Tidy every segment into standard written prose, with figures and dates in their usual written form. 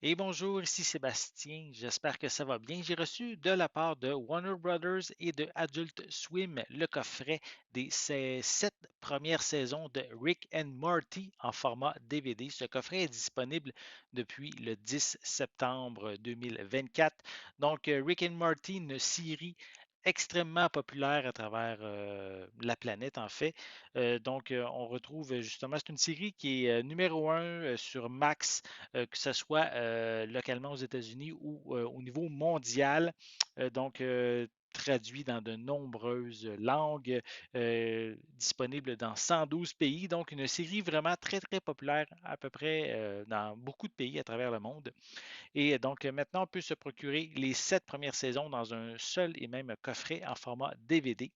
Et bonjour, ici Sébastien. J'espère que ça va bien. J'ai reçu de la part de Warner Brothers et de Adult Swim le coffret des 7 premières saisons de Rick and Morty en format DVD. Ce coffret est disponible depuis le 10 septembre 2024. Donc, Rick and Morty, une série extrêmement populaire à travers la planète, en fait. On retrouve justement, c'est une série qui est numéro un sur Max, que ce soit localement aux États-Unis ou au niveau mondial. Traduit dans de nombreuses langues, disponible dans 112 pays. Donc, une série vraiment très, très populaire à peu près dans beaucoup de pays à travers le monde. Et donc, maintenant, on peut se procurer les 7 premières saisons dans un seul et même coffret en format DVD.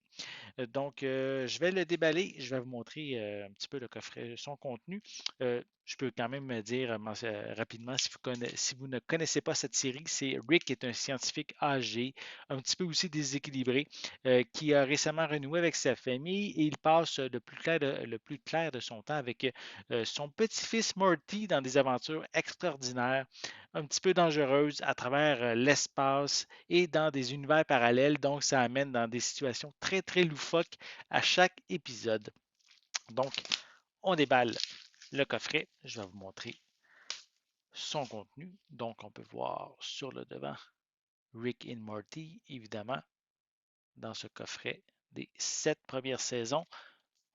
Je vais le déballer. Je vais vous montrer un petit peu le coffret, son contenu. Je peux quand même dire rapidement, si vous ne connaissez pas cette série, c'est Rick est un scientifique âgé, un petit peu aussi déséquilibré, qui a récemment renoué avec sa famille et il passe le plus clair de son temps avec son petit-fils Morty dans des aventures extraordinaires, un petit peu dangereuses à travers l'espace et dans des univers parallèles. Donc, ça amène dans des situations très, très loufoques à chaque épisode. Donc, on déballe le coffret. Je vais vous montrer son contenu. Donc, on peut voir sur le devant Rick and Morty, évidemment, dans ce coffret des 7 premières saisons.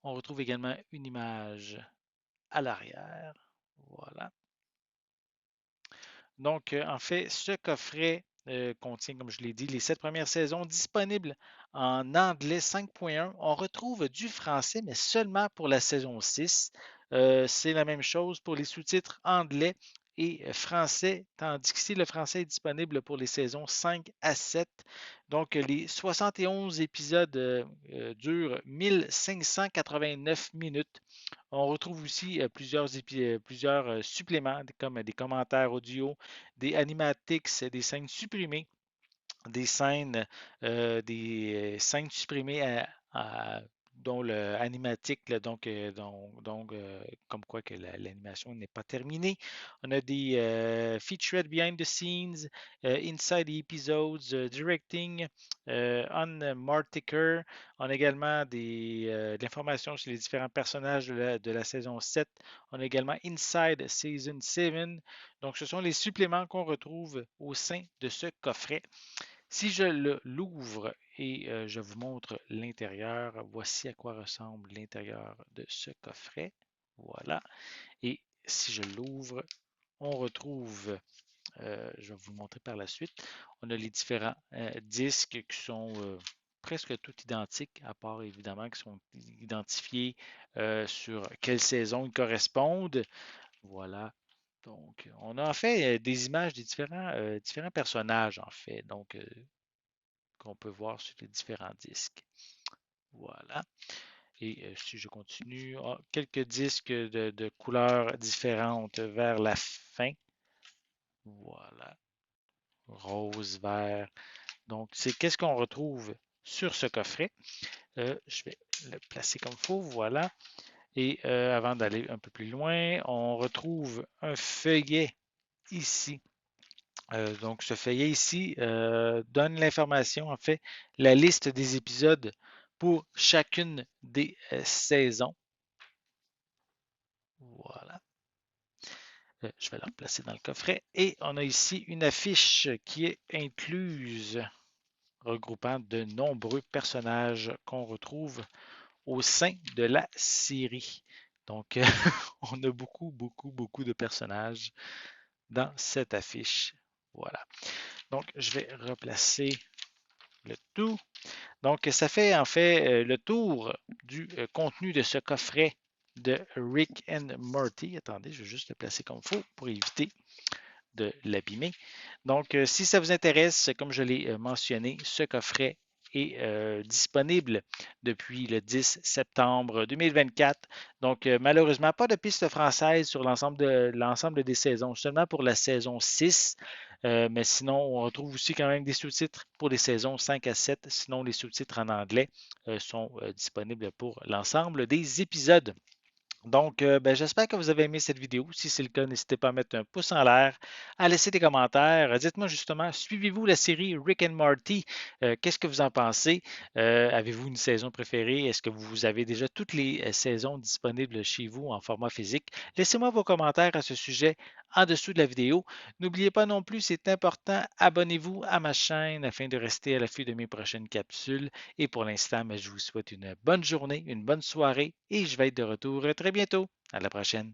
On retrouve également une image à l'arrière. Voilà. Donc, en fait, ce coffret contient, comme je l'ai dit, les 7 premières saisons disponibles en anglais 5.1. On retrouve du français, mais seulement pour la saison 6. C'est la même chose pour les sous-titres anglais et français, tandis qu'ici, le français est disponible pour les saisons 5 à 7. Donc, les 71 épisodes durent 1589 minutes. On retrouve aussi plusieurs suppléments, comme des commentaires audio, des animatics, des scènes supprimées dont le animatique, là, comme quoi que l'animation n'est pas terminée. On a des featured behind the scenes, inside the episodes, directing, on Martiker. On a également de l'information sur les différents personnages de la saison 7. On a également Inside Season 7. Donc, ce sont les suppléments qu'on retrouve au sein de ce coffret. Si je l'ouvre et je vous montre l'intérieur, voici à quoi ressemble l'intérieur de ce coffret. Voilà. Et si je l'ouvre, on retrouve, je vais vous le montrer par la suite, on a les différents disques qui sont presque tous identiques, à part évidemment qui sont identifiés sur quelle saison ils correspondent. Voilà. Donc, on a en fait des images des différents personnages, en fait. Donc, qu'on peut voir sur les différents disques. Voilà. Et si je continue, quelques disques de couleurs différentes vers la fin. Voilà. Rose, vert. Donc, c'est qu'est-ce qu'on retrouve sur ce coffret. Je vais le placer comme il faut. Voilà. Et avant d'aller un peu plus loin, on retrouve un feuillet ici. Donc, ce feuillet ici donne l'information, en fait, la liste des épisodes pour chacune des saisons. Voilà. Je vais la replacer dans le coffret. Et on a ici une affiche qui est incluse, regroupant de nombreux personnages qu'on retrouve au sein de la série. Donc, on a beaucoup, beaucoup, beaucoup de personnages dans cette affiche. Voilà. Donc, je vais replacer le tout. Donc, ça fait en fait le tour du contenu de ce coffret de Rick and Morty. Attendez, je vais juste le placer comme il faut pour éviter de l'abîmer. Donc, si ça vous intéresse, comme je l'ai mentionné, ce coffret est disponible depuis le 10 septembre 2024. Donc, malheureusement, pas de piste française sur l'ensemble des saisons, seulement pour la saison 6. Mais sinon, on retrouve aussi quand même des sous-titres pour les saisons 5 à 7. Sinon, les sous-titres en anglais sont disponibles pour l'ensemble des épisodes. Donc, ben, j'espère que vous avez aimé cette vidéo. Si c'est le cas, n'hésitez pas à mettre un pouce en l'air, à laisser des commentaires. Dites-moi justement, suivez-vous la série Rick and Morty? Qu'est-ce que vous en pensez? Avez-vous une saison préférée? Est-ce que vous avez déjà toutes les saisons disponibles chez vous en format physique? Laissez-moi vos commentaires à ce sujet en dessous de la vidéo. N'oubliez pas non plus, c'est important, abonnez-vous à ma chaîne afin de rester à l'affût de mes prochaines capsules. Et pour l'instant, ben, je vous souhaite une bonne journée, une bonne soirée et je vais être de retour très bientôt. À la prochaine.